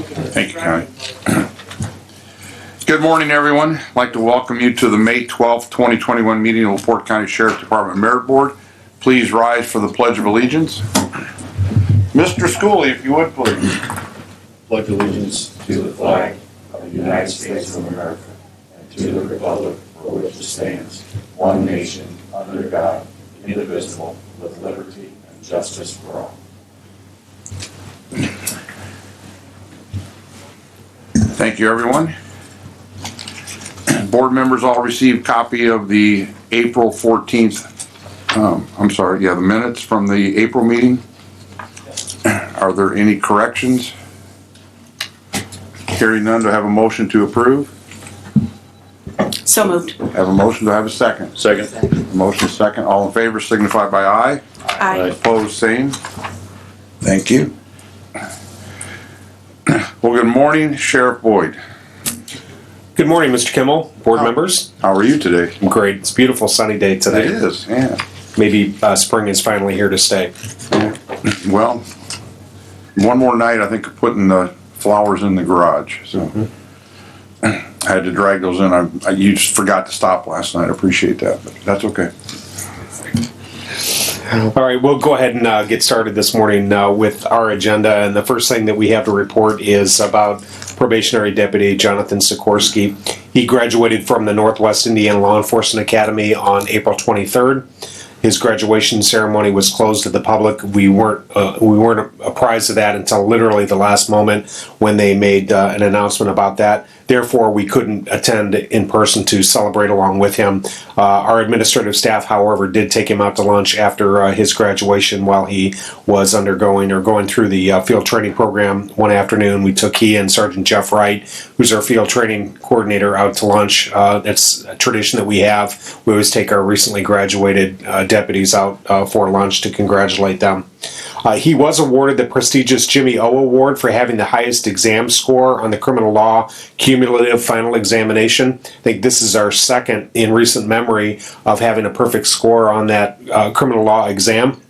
Thank you, Connie. Good morning, everyone. I'd like to welcome you to the May 12th, 2021 meeting of LaPorte County Sheriff Department Merit Board. Please rise for the Pledge of Allegiance. Mr. Schooley, if you would, please. Pledge allegiance to the flag of the United States of America and to the republic for which it stands, one nation, under God, indivisible, with liberty and justice for all. Thank you, everyone. Board members all received a copy of the April 14th, the minutes from the April meeting. Are there any corrections? Hearing none, do I have a motion to approve? So moved. Have a motion, do I have a second? Second. Motion second. All in favor signify by aye. Aye. Opposed, same. Thank you. Well, good morning, Sheriff Boyd. Good morning, Mr. Kimmel, board members. How are you today? I'm great. It's a beautiful sunny day today. It is, yeah. Maybe spring is finally here to stay. Well, one more night, I think, of putting the flowers in the garage. So I had to drag those in. You just forgot to stop last night. I appreciate that, but that's okay. All right, we'll go ahead and get started this morning with our agenda. And the first thing that we have to report is about Probationary Deputy Jonathan Sikorski. He graduated from the Northwest Indiana Law Enforcement Academy on April 23rd. His graduation ceremony was closed to the public. We weren't apprised of that until literally the last moment when they made an announcement about that. Therefore, we couldn't attend in person to celebrate along with him. Our administrative staff, however, did take him out to lunch after his graduation while he was going through the field training program one afternoon. We took he and Sergeant Jeff Wright, who's our field training coordinator, out to lunch. That's a tradition that we have. We always take our recently graduated deputies out for lunch to congratulate them. He was awarded the prestigious Jimmy O Award for having the highest exam score on the criminal law cumulative final examination. I think this is our second in recent memory of having a perfect score on that criminal law exam.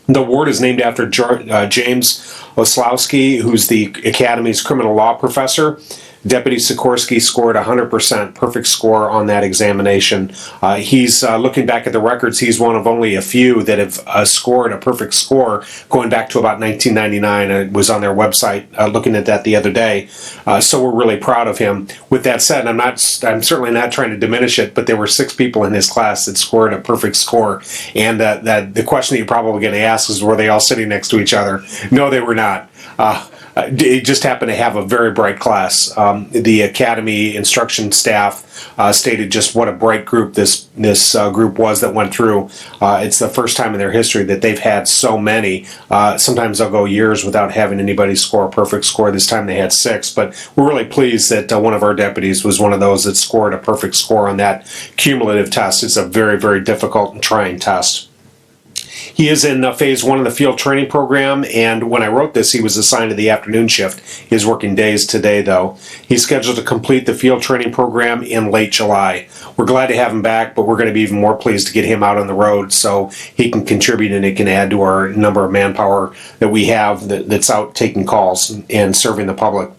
The award is named after James Oslowski, who's the Academy's criminal law professor. Deputy Sikorski scored 100% perfect score on that examination. He's looking back at the records, he's one of only a few that have scored a perfect score going back to about 1999. I was on their website looking at that the other day. So we're really proud of him. With that said, I'm certainly not trying to diminish it, but there were 6 people in his class that scored a perfect score. And the question that you're probably going to ask is, were they all sitting next to each other? No, they were not. It just happened to have a very bright class. The Academy instruction staff stated just what a bright group this group was that went through. It's the first time in their history that they've had so many. Sometimes they'll go years without having anybody score a perfect score. This time they had 6, but we're really pleased that one of our deputies was one of those that scored a perfect score on that cumulative test. It's a very, very difficult and trying test. He is in phase 1 of the field training program, and when I wrote this, he was assigned to the afternoon shift. He's working days today, though. He's scheduled to complete the field training program in late July. We're glad to have him back, but we're going to be even more pleased to get him out on the road so he can contribute and it can add to our number of manpower that we have that's out taking calls and serving the public.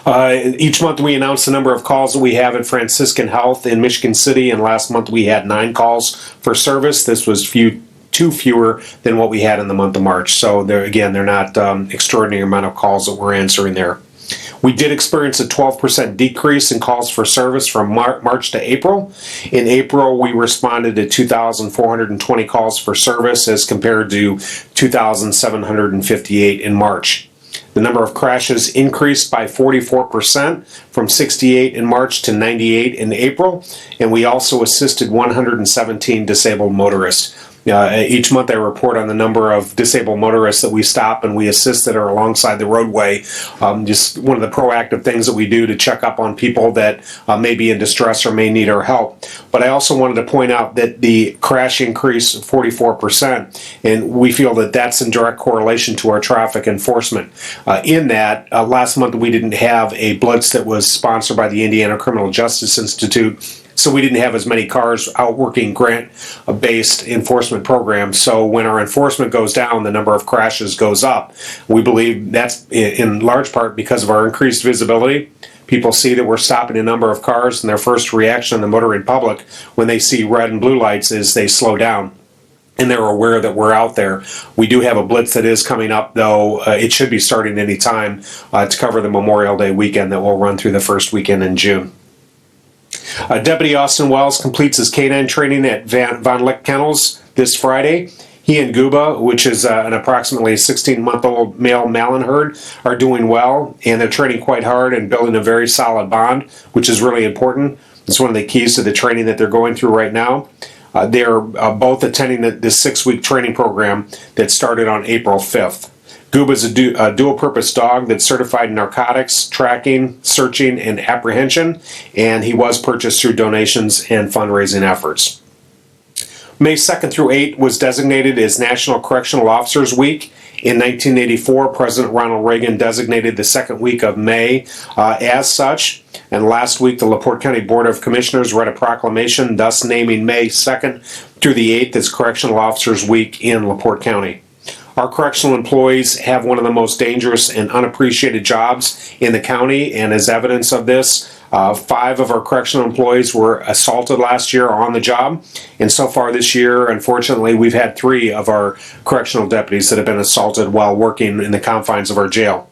Each month we announce the number of calls that we have at Franciscan Health in Michigan City, and last month we had 9 calls for service. This was 2 fewer than what we had in the month of March. So they're not extraordinary amount of calls that we're answering there. We did experience a 12% decrease in calls for service from March to April. In April, we responded to 2,420 calls for service as compared to 2,758 in March. The number of crashes increased by 44% from 68 in March to 98 in April, and we also assisted 117 disabled motorists. Each month I report on the number of disabled motorists that we stop and we assist that are alongside the roadway. Just one of the proactive things that we do to check up on people that may be in distress or may need our help. But I also wanted to point out that the crash increase 44%, and we feel that that's in direct correlation to our traffic enforcement. In that, last month we didn't have a blitz that was sponsored by the Indiana Criminal Justice Institute so we didn't have as many cars out working grant-based enforcement programs. So when our enforcement goes down, the number of crashes goes up. We believe that's in large part because of our increased visibility. People see that we're stopping a number of cars, and their first reaction in the motoring public when they see red and blue lights is they slow down. And they're aware that we're out there. We do have a blitz that is coming up, though. It should be starting any time to cover the Memorial Day weekend that will run through the first weekend in June. Deputy Austin Wells completes his canine training at Von Lick Kennels this Friday. He and Guba, which is an approximately 16-month-old male Malin herd, are doing well, and they're training quite hard and building a very solid bond, which is really important. It's one of the keys to the training that they're going through right now. They're both attending this 6-week training program that started on April 5th. Gooba is a dual-purpose dog that's certified in narcotics, tracking, searching, and apprehension, and he was purchased through donations and fundraising efforts. May 2nd through 8th was designated as National Correctional Officers Week. In 1984, President Ronald Reagan designated the second week of May as such. And last week, the LaPorte County Board of Commissioners read a proclamation, thus naming May 2nd through the 8th as Correctional Officers Week in LaPorte County. Our correctional employees have one of the most dangerous and unappreciated jobs in the county, and as evidence of this, 5 of our correctional employees were assaulted last year on the job, and so far this year, unfortunately, we've had 3 of our correctional deputies that have been assaulted while working in the confines of our jail.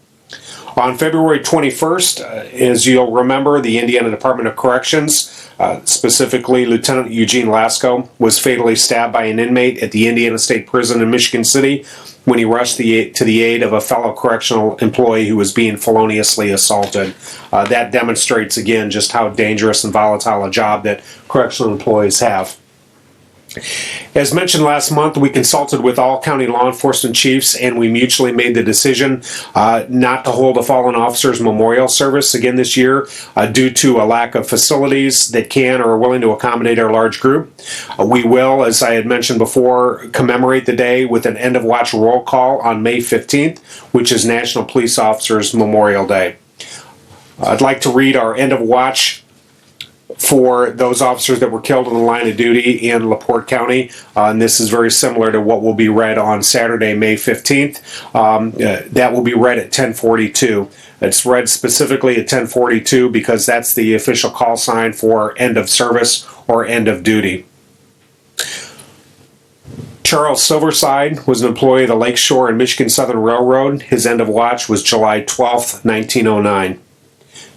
On February 21st, as you'll remember, the Indiana Department of Corrections, specifically Lieutenant Eugene Lasko, was fatally stabbed by an inmate at the Indiana State Prison in Michigan City when he rushed to the aid of a fellow correctional employee who was being feloniously assaulted. That demonstrates again just how dangerous and volatile a job that correctional employees have. As mentioned last month, we consulted with all county law enforcement chiefs, and we mutually made the decision not to hold a fallen officer's memorial service again this year due to a lack of facilities that can or are willing to accommodate our large group. We will, as I had mentioned before, commemorate the day with an end-of-watch roll call on May 15th, which is National Police Officers Memorial Day. I'd like to read our end-of-watch for those officers that were killed in the line of duty in LaPorte County. And this is very similar to what will be read on Saturday, May 15th. That will be read at 10:42. It's read specifically at 10:42 because that's the official call sign for end of service or end of duty. Charles Silverside was an employee of the Lakeshore and Michigan Southern Railroad. His end of watch was July 12th, 1909.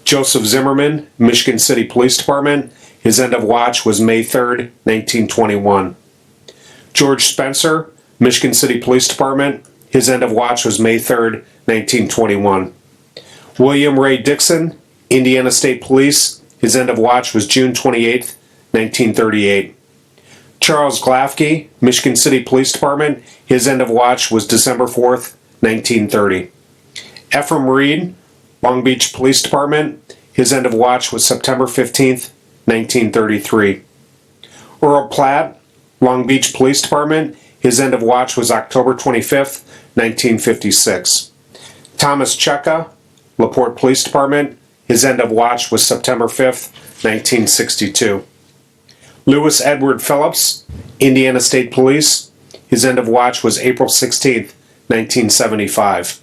Joseph Zimmerman, Michigan City Police Department. His end of watch was May 3rd, 1921. George Spencer, Michigan City Police Department. His end of watch was May 3rd, 1921. William Ray Dixon, Indiana State Police. His end of watch was June 28th, 1938. Charles Glafke, Michigan City Police Department. His end of watch was December 4th, 1930. Ephraim Reed, Long Beach Police Department. His end of watch was September 15th, 1933. Earl Platt, Long Beach Police Department. His end of watch was October 25th, 1956. Thomas Cheka, LaPorte Police Department. His end of watch was September 5th, 1962. Lewis Edward Phillips, Indiana State Police. His end of watch was April 16th, 1975.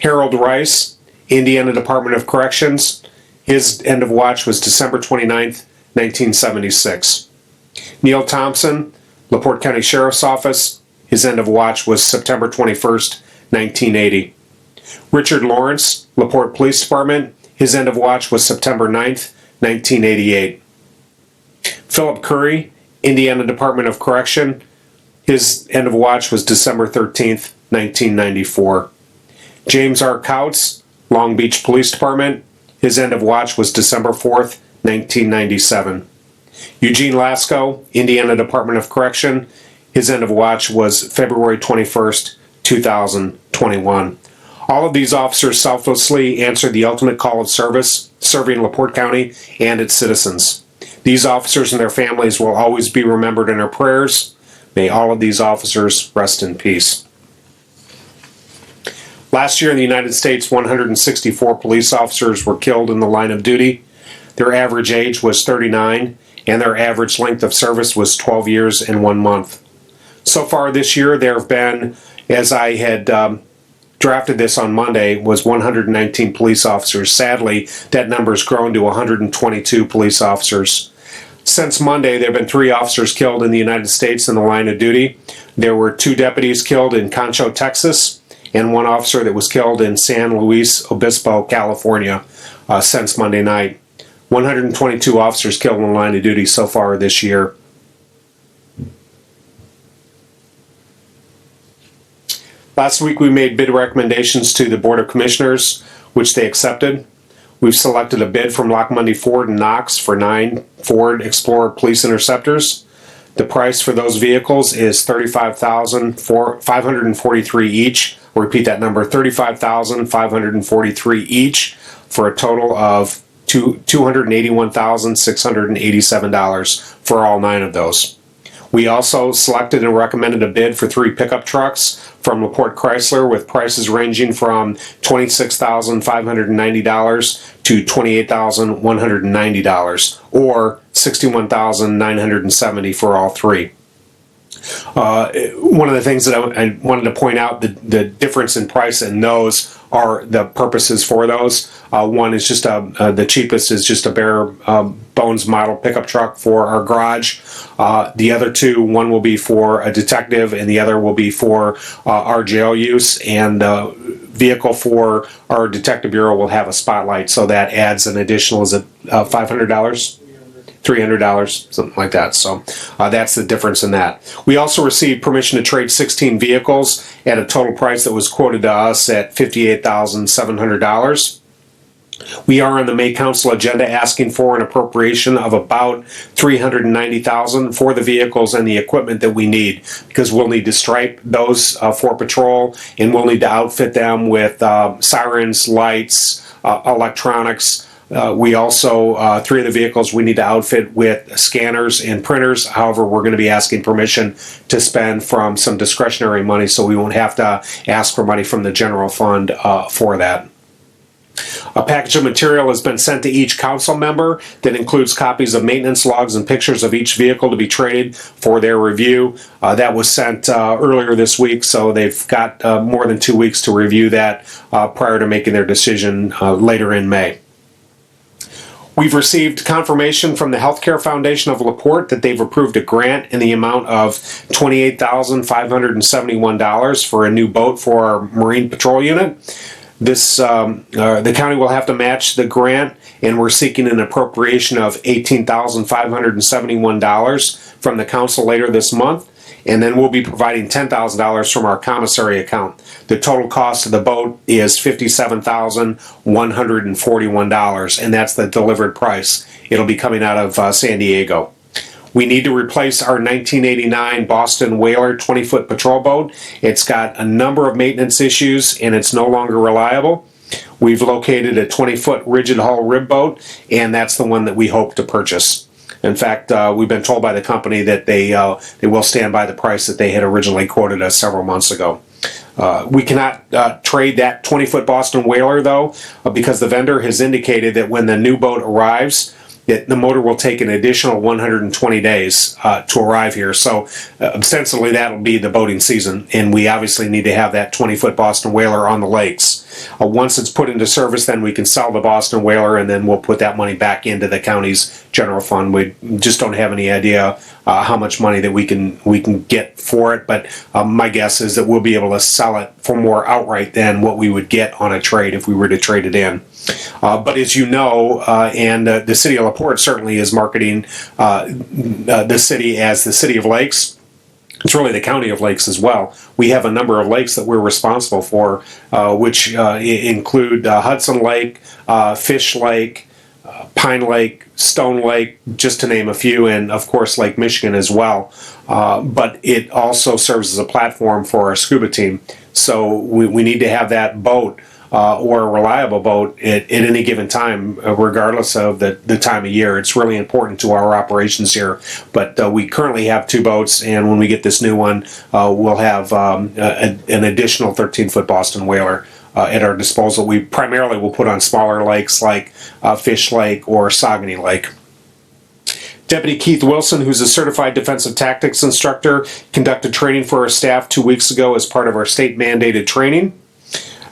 Harold Rice, Indiana Department of Corrections. His end of watch was December 29th, 1976. Neil Thompson, LaPorte County Sheriff's Office. His end of watch was September 21st, 1980. Richard Lawrence, LaPorte Police Department. His end of watch was September 9th, 1988. Philip Curry, Indiana Department of Correction. His end of watch was December 13th, 1994. James R. Couts, Long Beach Police Department. His end of watch was December 4th, 1997. Eugene Lasko, Indiana Department of Correction. His end of watch was February 21st, 2021. All of these officers selflessly answered the ultimate call of service, serving LaPorte County and its citizens. These officers and their families will always be remembered in our prayers. May all of these officers rest in peace. Last year in the United States, 164 police officers were killed in the line of duty. Their average age was 39, and their average length of service was 12 years and 1 month. So far this year, there have been, as I had drafted this on Monday, was 119 police officers. Sadly, that number's grown to 122 police officers. Since Monday, there have been 3 officers killed in the United States in the line of duty. There were 2 deputies killed in Concho, Texas, and 1 officer that was killed in San Luis Obispo, California, since Monday night. 122 officers killed in the line of duty so far this year. Last week we made bid recommendations to the Board of Commissioners, which they accepted. We've selected a bid from Lockmundy Ford and Knox for 9 Ford Explorer Police Interceptors. The price for those vehicles is $35,543 each. I'll repeat that number, $35,543 each, for a total of $281,687 for all 9 of those. We also selected and recommended a bid for 3 pickup trucks from LaPorte Chrysler with prices ranging from $26,590 to $28,190, or $61,970 for all 3. One of the things that I wanted to point out, the difference in price in those are the purposes for those. One is just the cheapest is just a bare bones model pickup truck for our garage. The other 2, one will be for a detective and the other will be for our jail use, and the vehicle for our detective bureau will have a spotlight, so that adds an additional, is it $500? $300, something like that. So that's the difference in that. We also received permission to trade 16 vehicles at a total price that was quoted to us at $58,700. We are on the May Council agenda asking for an appropriation of about $390,000 for the vehicles and the equipment that we need, because we'll need to stripe those for patrol, and we'll need to outfit them with sirens, lights, electronics. We also, 3 of the vehicles we need to outfit with scanners and printers. However, we're going to be asking permission to spend from some discretionary money, so we won't have to ask for money from the general fund for that. A package of material has been sent to each council member that includes copies of maintenance logs and pictures of each vehicle to be traded for their review. That was sent earlier this week, so they've got more than 2 weeks to review that prior to making their decision later in May. We've received confirmation from the Healthcare Foundation of LaPorte that they've approved a grant in the amount of $28,571 for a new boat for our Marine Patrol Unit. This the county will have to match the grant, and we're seeking an appropriation of $18,571 from the council later this month. And then we'll be providing $10,000 from our commissary account. The total cost of the boat is $57,141, and that's the delivered price. It'll be coming out of San Diego. We need to replace our 1989 Boston Whaler 20-foot patrol boat. It's got a number of maintenance issues, and it's no longer reliable. We've located a 20-foot rigid hull rib boat, and that's the one that we hope to purchase. In fact, we've been told by the company that they will stand by the price that they had originally quoted us several months ago. We cannot trade that 20-foot Boston Whaler, though, because the vendor has indicated that when the new boat arrives, that the motor will take an additional 120 days to arrive here. So ostensibly that will be the boating season, and we obviously need to have that 20-foot Boston Whaler on the lakes. Once it's put into service, then we can sell the Boston Whaler, and then we'll put that money back into the county's general fund. We just don't have any idea how much money that we can get for it, but my guess is that we'll be able to sell it for more outright than what we would get on a trade if we were to trade it in. But as you know, and the city of LaPorte certainly is marketing the city as the City of Lakes. It's really the County of Lakes as well. We have a number of lakes that we're responsible for, which include Hudson Lake, Fish Lake, Pine Lake, Stone Lake, just to name a few, and of course Lake Michigan as well. But it also serves as a platform for our scuba team. So we need to have that boat or a reliable boat at any given time, regardless of the time of year. It's really important to our operations here. But we currently have 2 boats, and when we get this new one, we'll have an additional 13-foot Boston Whaler at our disposal. We primarily will put on smaller lakes like Fish Lake or Saugony Lake. Deputy Keith Wilson, who's a certified defensive tactics instructor, conducted training for our staff 2 weeks ago as part of our state-mandated training.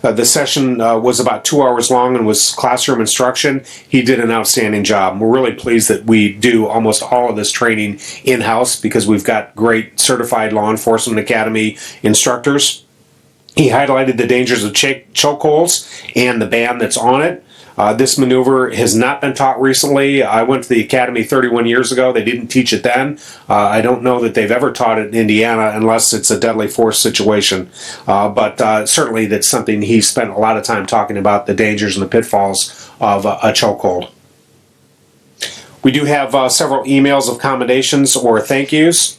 The session was about 2 hours long and was classroom instruction. He did an outstanding job. We're really pleased that we do almost all of this training in-house because we've got great certified law enforcement academy instructors. He highlighted the dangers of chokeholds and the ban that's on it. This maneuver has not been taught recently. I went to the academy 31 years ago. They didn't teach it then. I don't know that they've ever taught it in Indiana unless it's a deadly force situation. But certainly that's something he spent a lot of time talking about, the dangers and the pitfalls of a chokehold. We do have several emails of commendations or thank yous.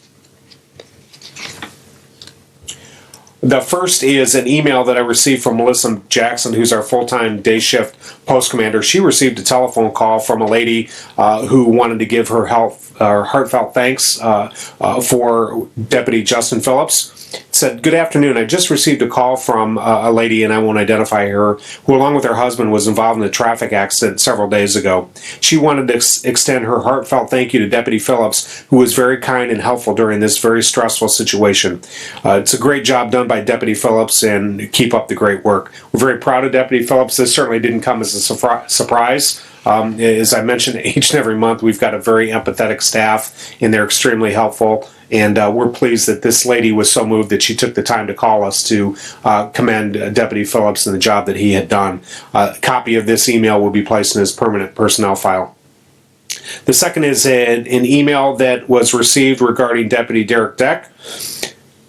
The first is an email that I received from Melissa Jackson, who's our full-time day shift post commander. She received a telephone call from a lady who wanted to give her heartfelt thanks for Deputy Justin Phillips. Said, "Good afternoon. I just received a call from a lady, and I won't identify her, who along with her husband was involved in a traffic accident several days ago. She wanted to extend her heartfelt thank you to Deputy Phillips, who was very kind and helpful during this very stressful situation. It's a great job done by Deputy Phillips, and keep up the great work." We're very proud of Deputy Phillips. This certainly didn't come as a surprise. As I mentioned, each and every month we've got a very empathetic staff, and they're extremely helpful. And we're pleased that this lady was so moved that she took the time to call us to commend Deputy Phillips and the job that he had done. A copy of this email will be placed in his permanent personnel file. The second is an email that was received regarding Deputy Derek Deck.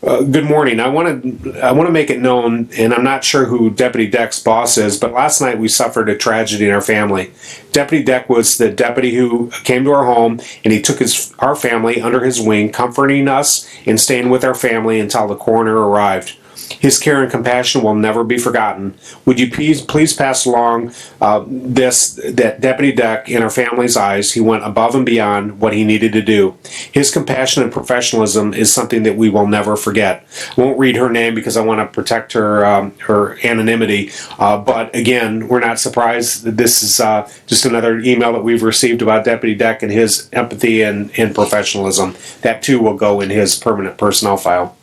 Good morning. I want to make it known, and I'm not sure who Deputy Deck's boss is, but last night we suffered a tragedy in our family. Deputy Deck was the deputy who came to our home, and he took our family under his wing, comforting us and staying with our family until the coroner arrived. His care and compassion will never be forgotten. Would you please pass along that Deputy Deck, in our family's eyes, he went above and beyond what he needed to do. His compassion and professionalism is something that we will never forget. I won't read her name because I want to protect her anonymity. But again, we're not surprised that this is just another email that we've received about Deputy Deck and his empathy and professionalism. That too will go in his permanent personnel file.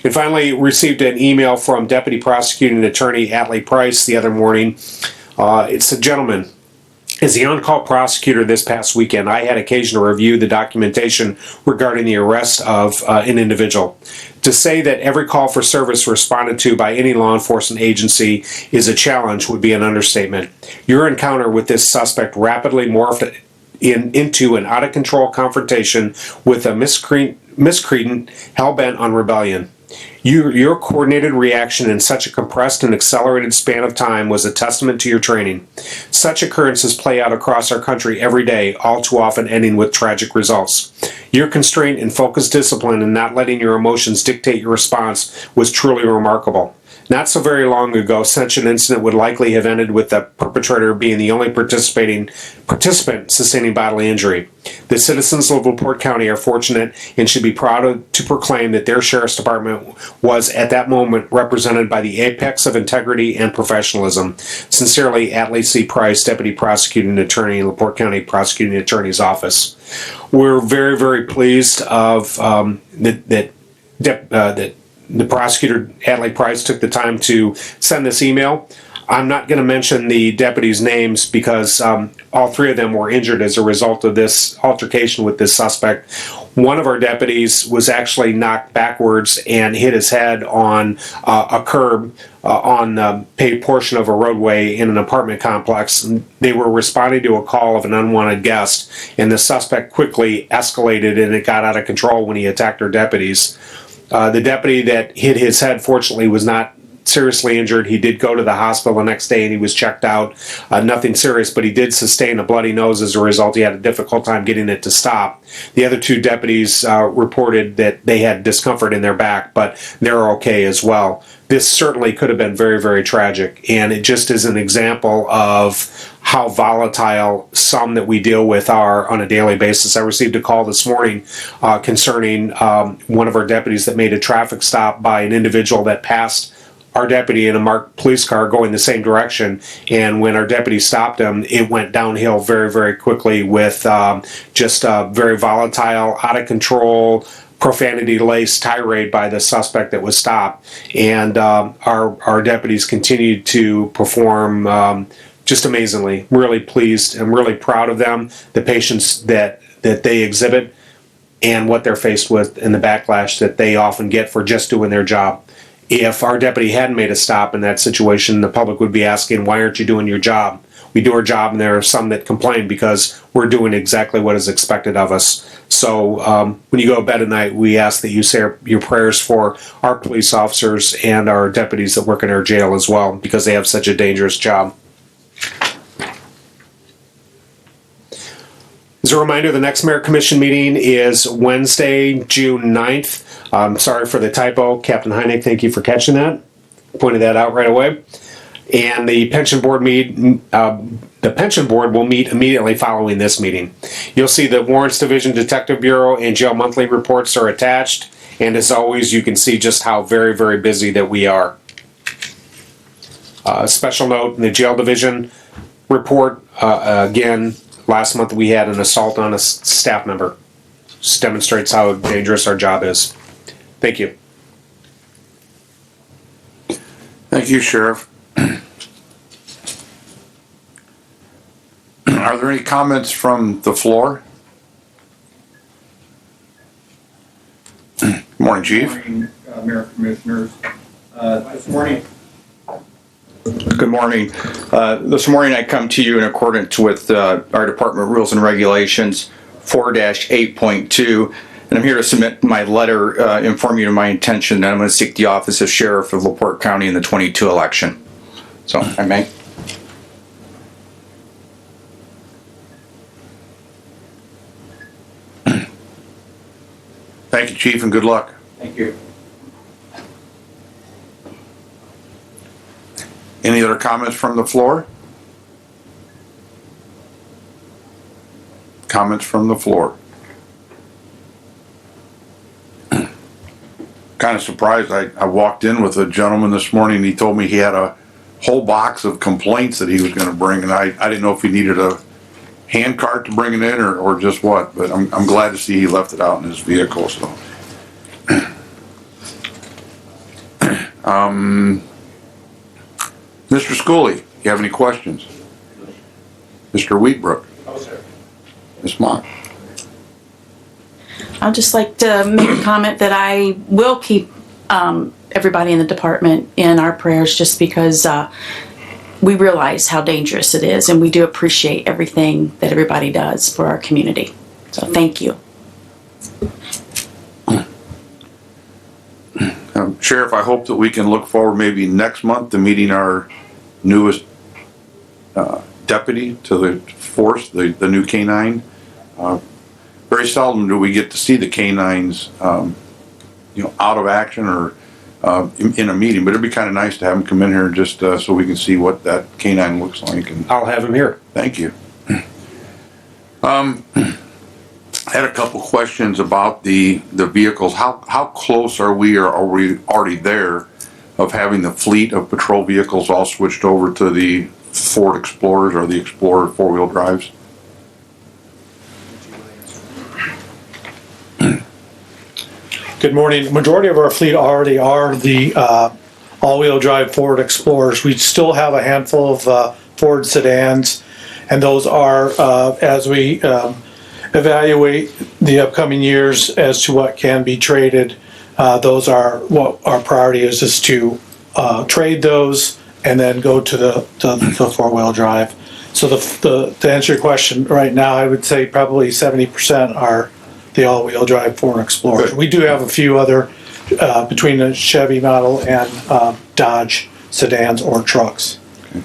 And finally, received an email from Deputy Prosecuting Attorney Atlee Price the other morning. It's a gentleman. As the on-call prosecutor this past weekend, I had occasion to review the documentation regarding the arrest of an individual. To say that every call for service responded to by any law enforcement agency is a challenge would be an understatement. Your encounter with this suspect rapidly morphed into an out-of-control confrontation with a miscreant hell-bent on rebellion. Your coordinated reaction in such a compressed and accelerated span of time was a testament to your training. Such occurrences play out across our country every day, all too often ending with tragic results. Your constraint and focused discipline in not letting your emotions dictate your response was truly remarkable. Not so very long ago, such an incident would likely have ended with the perpetrator being the only participant sustaining bodily injury. The citizens of LaPorte County are fortunate and should be proud to proclaim that their sheriff's department was at that moment represented by the apex of integrity and professionalism. Sincerely, Atlee C. Price, Deputy Prosecuting Attorney, LaPorte County Prosecuting Attorney's Office. We're very, very pleased of that the prosecutor, Atlee Price, took the time to send this email. I'm not going to mention the deputies' names because all three of them were injured as a result of this altercation with this suspect. One of our deputies was actually knocked backwards and hit his head on a curb on a paved portion of a roadway in an apartment complex. They were responding to a call of an unwanted guest, and the suspect quickly escalated, and it got out of control when he attacked our deputies. The deputy that hit his head, fortunately, was not seriously injured. He did go to the hospital the next day and he was checked out. Nothing serious, but he did sustain a bloody nose as a result. He had a difficult time getting it to stop. The other two deputies reported that they had discomfort in their back, but they're okay as well. This certainly could have been very, very tragic, and it just is an example of how volatile some that we deal with are on a daily basis. I received a call this morning concerning one of our deputies that made a traffic stop by an individual that passed our deputy in a marked police car going the same direction. And when our deputy stopped him, it went downhill very, very quickly with just a very volatile, out of control, profanity-laced tirade by the suspect that was stopped. And our deputies continued to perform just amazingly. Really pleased. I'm really proud of them, the patience that they exhibit, and what they're faced with, and the backlash that they often get for just doing their job. If our deputy hadn't made a stop in that situation, the public would be asking, why aren't you doing your job? We do our job, and there are some that complain because we're doing exactly what is expected of us. So when you go to bed at night, we ask that you say your prayers for our police officers and our deputies that work in our jail as well, because they have such a dangerous job. As a reminder, the next Mayor Commission meeting is Wednesday, June 9th. Sorry for the typo. Captain Heineck, thank you for catching that. Pointed that out right away. And the pension board will meet immediately following this meeting. You'll see the Warrants Division, Detective Bureau, and Jail Monthly reports are attached. And as always, you can see just how very, very busy that we are. Special note in the Jail Division report, again, last month we had an assault on a staff member. Just demonstrates how dangerous our job is. Thank you. Thank you, Sheriff. Are there any comments from the floor? Good morning, Chief. Good morning, Mayor, Commissioners. This morning I come to you in accordance with our department rules and regulations 4-8.2, and I'm here to submit my letter informing you of my intention that I'm going to seek the office of Sheriff of LaPorte County in the 22 election. So, I may. Thank you, Chief, and good luck. Thank you. Any other comments from the floor? Comments from the floor? Kind of surprised. I walked in with a gentleman this morning. He told me he had a whole box of complaints that he was going to bring, and I didn't know if he needed a hand cart to bring it in or just what, but I'm glad to see he left it out in his vehicle. So, Mr. Schooley, you have any questions? Mr. Wheatbrook? No, sir. Ms. Mock? I'd just like to make a comment that I will keep everybody in the department in our prayers, just because we realize how dangerous it is, and we do appreciate everything that everybody does for our community. So thank you. Sheriff, I hope that we can look forward maybe next month to meeting our newest deputy to the force, the new K-9. Very seldom do we get to see the K-9s, out of action or in a meeting, but it'd be kind of nice to have them come in here just so we can see what that K-9 looks like. And I'll have him here. thank you. I had a couple questions about the vehicles. How close are we, or are we already there, of having the fleet of patrol vehicles all switched over to the Ford Explorers or the Explorer four-wheel drives? Good morning. The majority of our fleet already are the all-wheel drive Ford Explorers. We still have a handful of Ford sedans, and those are, as we evaluate the upcoming years as to what can be traded, those are what our priority is to trade those and then go to the four-wheel drive. So to answer your question, right now I would say probably 70% are the all-wheel drive Ford Explorers. We do have a few other between the Chevy model and Dodge sedans or trucks. Okay.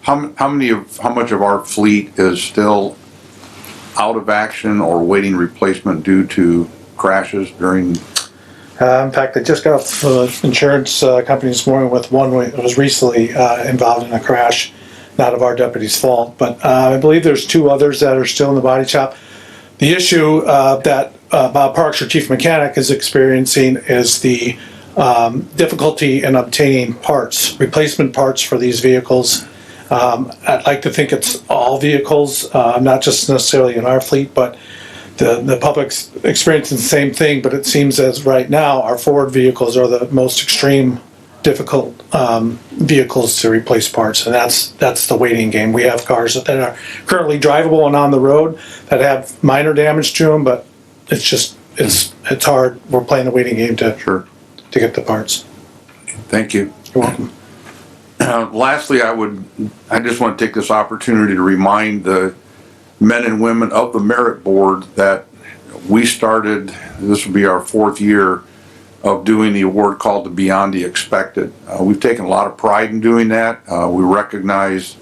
How much of our fleet is still out of action or waiting replacement due to crashes during? In fact, I just got off the insurance company this morning with one that was recently involved in a crash, not of our deputy's fault, but I believe there's two others that are still in the body shop. The issue that Bob Parks, our chief mechanic, is experiencing is the difficulty in obtaining parts, replacement parts for these vehicles. I'd like to think it's all vehicles, not just necessarily in our fleet, but the public's experiencing the same thing, but it seems as right now, our Ford vehicles are the most extreme, difficult vehicles to replace parts, and that's the waiting game. We have cars that are currently drivable and on the road that have minor damage to them, but it's hard. We're playing the waiting game Sure. to get the parts. Thank you. You're welcome. Lastly, I just want to take this opportunity to remind the men and women of the Merit Board that we started, this will be our 4th year of doing the award called the Beyond the Expected. We've taken a lot of pride in doing that. We recognize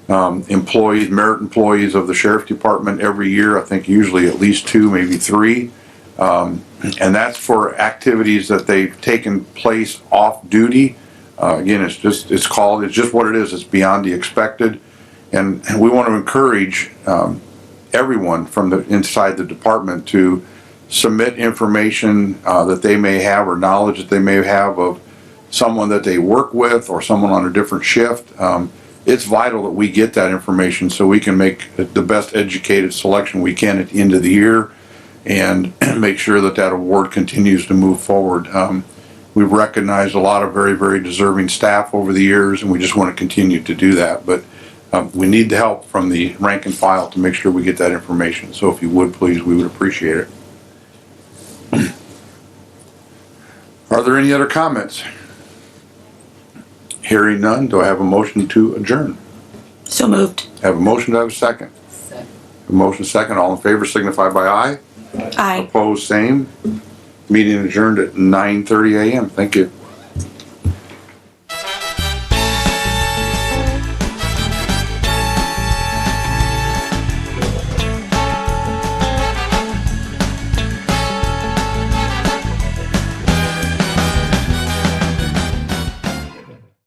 employees, merit employees of the Sheriff's Department every year, I think usually at least 2, maybe 3. And that's for activities that they've taken place off duty. Again, it's just what it is. It's beyond the expected. And we want to encourage everyone from inside the department to submit information that they may have or knowledge that they may have of someone that they work with or someone on a different shift. It's vital that we get that information so we can make the best educated selection we can at the end of the year and make sure that that award continues to move forward. We've recognized a lot of very, very deserving staff over the years, and we just want to continue to do that. But we need the help from the rank and file to make sure we get that information. So if you would, please, we would appreciate it. Are there any other comments? Hearing none, do I have a motion to adjourn? So moved. Have a motion, do I have a second? Second. A motion second, all in favor signify by aye. Aye. Opposed, same. Meeting adjourned at 9:30 a.m. Thank you.